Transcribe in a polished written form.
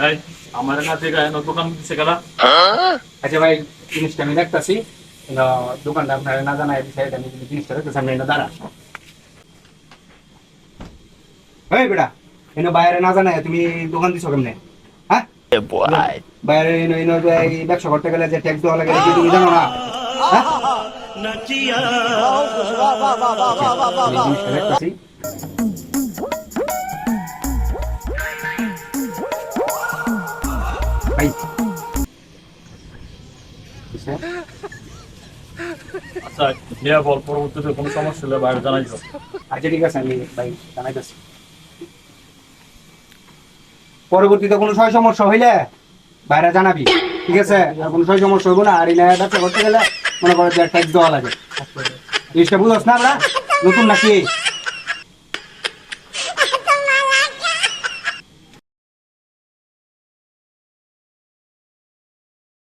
এই আমার না থেকে দোকান দিছে গেলা। আচ্ছা ভাই, জিনিসটা আমি দেখতেছি, দোকানটা আপনার না জানাই দিচ্ছে, আমি জিনিসটা দেখতেছি, আমি এটা দাঁড়া। এই বেটা, এনে বাইরে না জানাই তুমি দোকান দিছো কেমনে? হ্যাঁ, বাইরে এই ব্যবসা করতে গেলে যে ট্যাক্স দেওয়া লাগে এটা কি তুমি জানো না? হ্যাঁ, এই জিনিসটা দেখতেছি। ভাই আচ্ছা নিয়ে বল, পরবর্তীতে কোনো সমস্যা হলে বাইরে জানাই দিও। আচ্ছা ঠিক আছে, আমি ভাই জানাইতেছি। পরবর্তীতে কোনো সমস্যা হইলে বাইরে জানাবি, ঠিক আছে? আর কোনো সমস্যা হইব না। আর এই ব্যবসা করতে গেলে মনে করো যে ট্যাক্স দেওয়া লাগে, জিনিসটা বুঝোস না? আমরা নতুন নাকি?